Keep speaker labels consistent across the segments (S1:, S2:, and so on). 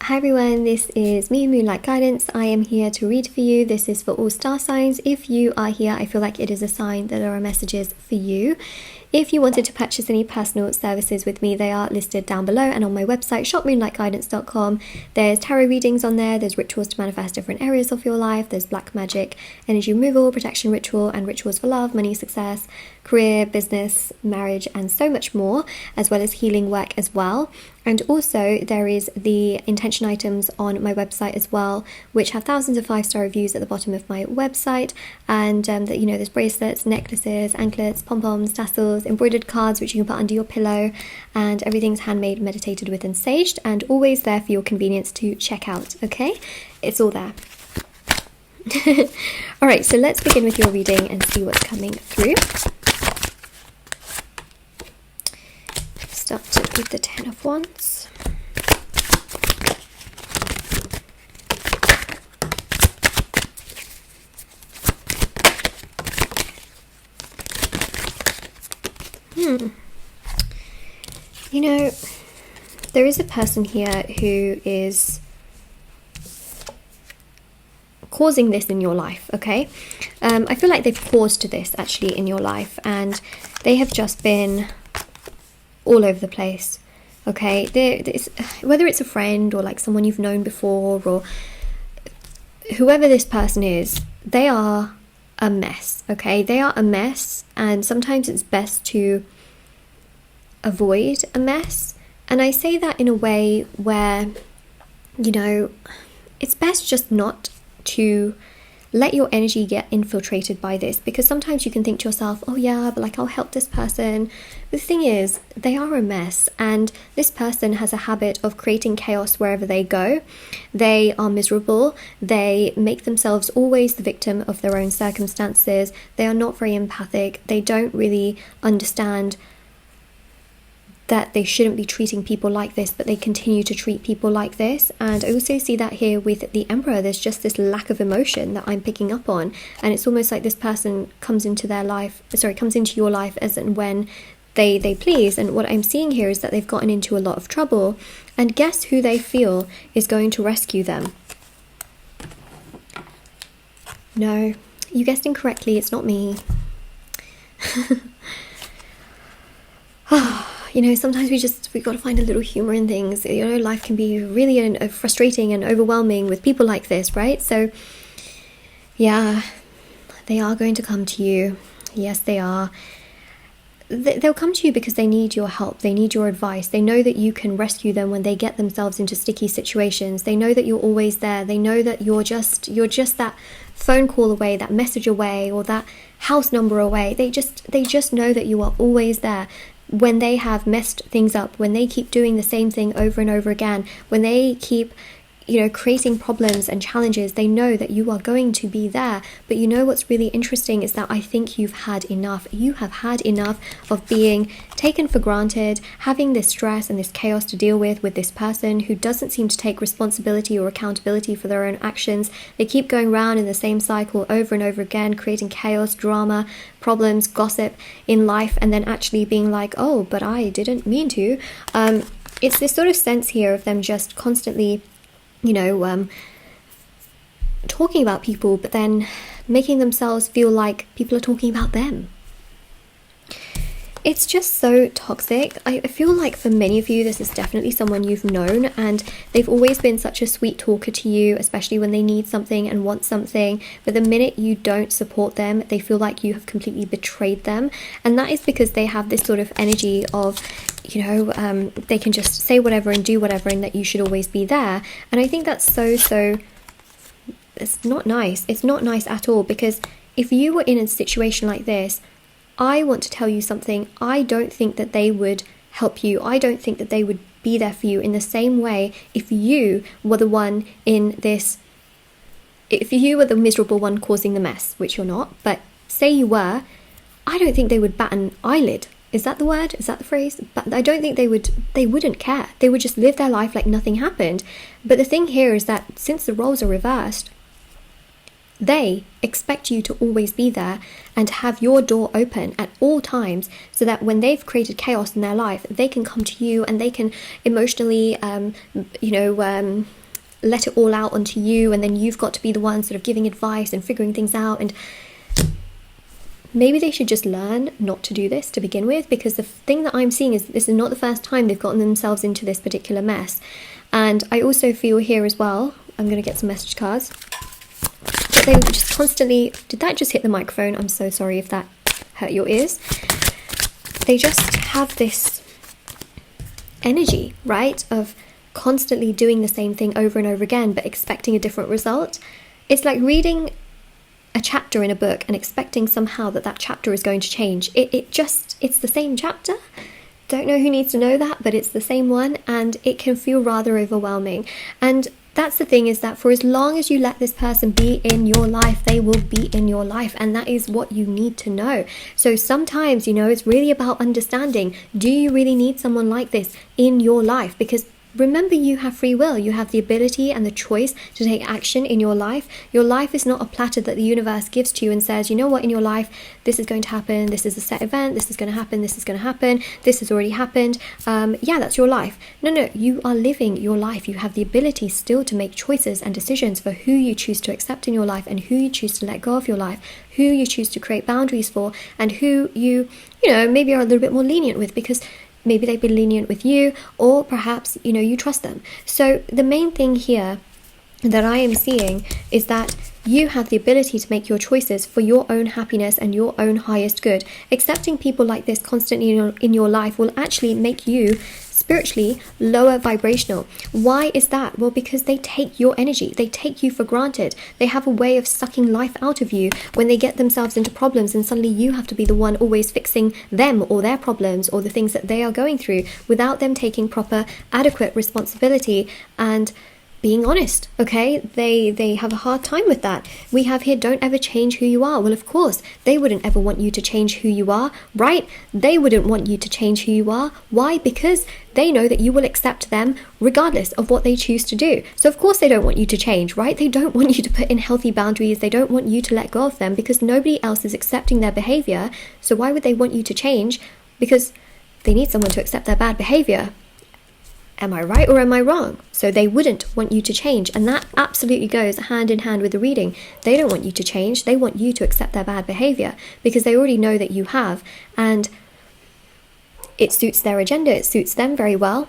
S1: Hi everyone, this is me, Moonlight Guidance. I am here to read for you. This is for all star signs. If you are here, I feel like it is a sign that there are messages for you. If you wanted to purchase any personal services with me, they are listed down below and on my website, shopmoonlightguidance.com. There's tarot readings on there, there's rituals to manifest different areas of your life, there's black magic, energy removal, protection ritual, and rituals for love, money, success, career, business, marriage, and so much more, as well as healing work as well. And also there is the intention items on my website as well, which have thousands of 5-star reviews at the bottom of my website. And there's bracelets, necklaces, anklets, pom-poms, tassels, embroidered cards which you can put under your pillow, and everything's handmade, meditated with, and saged, and always there for your convenience to check out. Okay, it's all there. All right, so let's begin with your reading and see what's coming through. Start with the 10 of Wands. You know, there is a person here who is causing this in your life, okay? I feel like they've caused this actually in your life, and they have just been all over the place, okay? Whether it's a friend or like someone you've known before, or whoever this person is, they are a mess, okay? They are a mess, and sometimes it's best to avoid a mess. And I say that in a way where, you know, it's best just not to let your energy get infiltrated by this, because sometimes you can think to yourself, oh yeah, but like I'll help this person. But the thing is, they are a mess, and this person has a habit of creating chaos wherever they go. They are miserable. They make themselves always the victim of their own circumstances. They are not very empathic. They don't really understand that they shouldn't be treating people like this, but they continue to treat people like this. And I also see that here with the Emperor. There's just this lack of emotion that I'm picking up on, and it's almost like this person comes into your life as and when they please. And what I'm seeing here is that they've gotten into a lot of trouble, and guess who they feel is going to rescue them? No, you guessed incorrectly, it's not me. You know, sometimes we've got to find a little humor in things. You know, life can be really frustrating and overwhelming with people like this, right? So, yeah, they are going to come to you. Yes, they are. They'll come to you because they need your help. They need your advice. They know that you can rescue them when they get themselves into sticky situations. They know that you're always there. They know that you're just that phone call away, that message away, or that house number away. They just know that you are always there. When they have messed things up, when they keep doing the same thing over and over again, when they keep, you know, creating problems and challenges, they know that you are going to be there. But you know what's really interesting is that I think you've had enough. You have had enough of being taken for granted, having this stress and this chaos to deal with this person who doesn't seem to take responsibility or accountability for their own actions. They keep going around in the same cycle over and over again, creating chaos, drama, problems, gossip in life, and then actually being like, oh, but I didn't mean to. It's this sort of sense here of them just constantly, you know, talking about people, but then making themselves feel like people are talking about them. It's just so toxic. I feel like for many of you, this is definitely someone you've known, and they've always been such a sweet talker to you, especially when they need something and want something. But the minute you don't support them, they feel like you have completely betrayed them. And that is because they have this sort of energy of, you know, they can just say whatever and do whatever, and that you should always be there. And I think that's so, it's not nice. It's not nice at all, because if you were in a situation like this, I want to tell you something. I don't think that they would help you. I don't think that they would be there for you in the same way if you were the one in this, if you were the miserable one causing the mess, which you're not, but say you were, I don't think they would bat an eyelid. Is that the word? Is that the phrase? But I don't think they wouldn't care. They would just live their life like nothing happened. But the thing here is that since the roles are reversed, they expect you to always be there and have your door open at all times, so that when they've created chaos in their life, they can come to you and they can emotionally, let it all out onto you, and then you've got to be the one sort of giving advice and figuring things out. And maybe they should just learn not to do this to begin with, because the thing that I'm seeing is this is not the first time they've gotten themselves into this particular mess. And I also feel here as well, I'm going to get some message cards, that they just constantly, did that just hit the microphone? I'm so sorry if that hurt your ears. They just have this energy, right, of constantly doing the same thing over and over again, but expecting a different result. It's like reading a chapter in a book and expecting somehow that chapter is going to change. It's the same chapter. Don't know who needs to know that, but it's the same one, and it can feel rather overwhelming. And that's the thing, is that for as long as you let this person be in your life, they will be in your life, and that is what you need to know. So sometimes, it's really about understanding, do you really need someone like this in your life? Because remember, you have free will. You have the ability and the choice to take action in your life. Your life is not a platter that the universe gives to you and says, you know what, in your life, this is going to happen. This is a set event. This is going to happen. This is going to happen. This has already happened. Yeah, that's your life. No, you are living your life. You have the ability still to make choices and decisions for who you choose to accept in your life and who you choose to let go of your life, who you choose to create boundaries for, and who you maybe are a little bit more lenient with, because maybe they've been lenient with you, or perhaps, you trust them. So the main thing here that I am seeing is that you have the ability to make your choices for your own happiness and your own highest good. Accepting people like this constantly in your life will actually make you spiritually lower vibrational. Why is that? Well, because they take your energy. They take you for granted. They have a way of sucking life out of you when they get themselves into problems, and suddenly you have to be the one always fixing them or their problems or the things that they are going through, without them taking proper, adequate responsibility and being honest. Okay, they have a hard time with that. We have here, don't ever change who you are. Well, of course they wouldn't ever want you to change who you are, right? They wouldn't want you to change who you are. Why? Because they know that you will accept them regardless of what they choose to do. So of course they don't want you to change, right? They don't want you to put in healthy boundaries. They don't want you to let go of them, because nobody else is accepting their behavior. So why would they want you to change? Because they need someone to accept their bad behavior. Am I right or am I wrong? So they wouldn't want you to change, and that absolutely goes hand in hand with the reading. They don't want you to change. They want you to accept their bad behavior, because they already know that you have, and it suits their agenda. It suits them very well.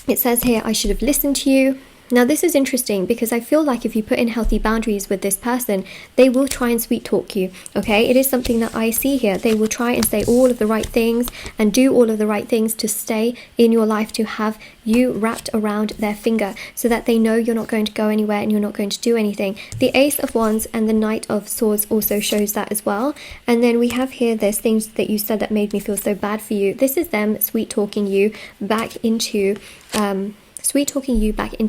S1: It says here, I should have listened to you. Now this is interesting, because I feel like if you put in healthy boundaries with this person, they will try and sweet talk you, okay? It is something that I see here. They will try and say all of the right things and do all of the right things to stay in your life, to have you wrapped around their finger, so that they know you're not going to go anywhere and you're not going to do anything. The Ace of Wands and the Knight of Swords also shows that as well. And then we have here, there's things that you said that made me feel so bad for you. This is them sweet talking you back into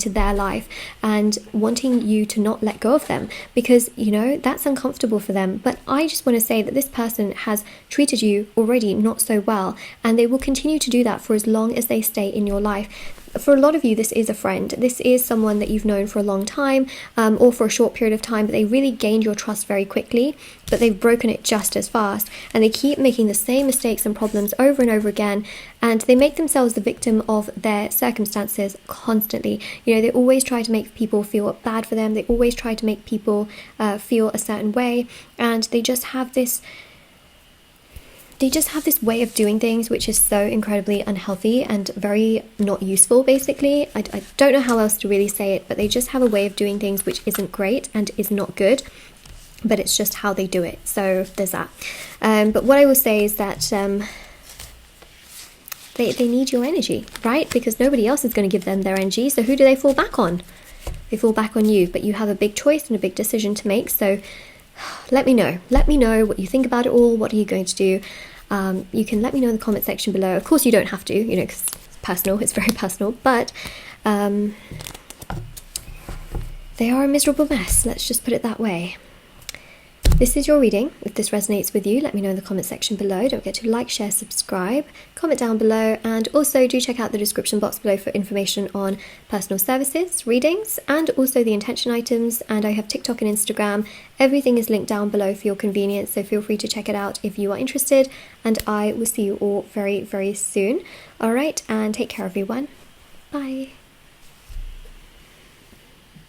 S1: their life and wanting you to not let go of them, because that's uncomfortable for them. But I just want to say that this person has treated you already not so well, and they will continue to do that for as long as they stay in your life. For a lot of you, this is a friend. This is someone that you've known for a long time, or for a short period of time, but they really gained your trust very quickly, but they've broken it just as fast, and they keep making the same mistakes and problems over and over again, and they make themselves the victim of their circumstances constantly. They always try to make people feel bad for them. They always try to make people feel a certain way, and they just have this way of doing things which is so incredibly unhealthy and very not useful, basically. I don't know how else to really say it, but they just have a way of doing things which isn't great and is not good, but it's just how they do it. So there's that. But what I will say is that they need your energy, right? Because nobody else is going to give them their energy. So who do they fall back on? They fall back on you, but you have a big choice and a big decision to make. So let me know what you think about it all. What are you going to do? You can let me know in the comment section below. Of course you don't have to, because it's personal, it's very personal, but they are a miserable mess, let's just put it that way. this is your reading. If this resonates with you, let me know in the comment section below. Don't forget to like, share, subscribe, comment down below, and also do check out the description box below for information on personal services, readings, and also the intention items. And I have TikTok and Instagram. Everything is linked down below for your convenience, so feel free to check it out if you are interested. And I will see you all very, very soon. All right, and take care, everyone. Bye.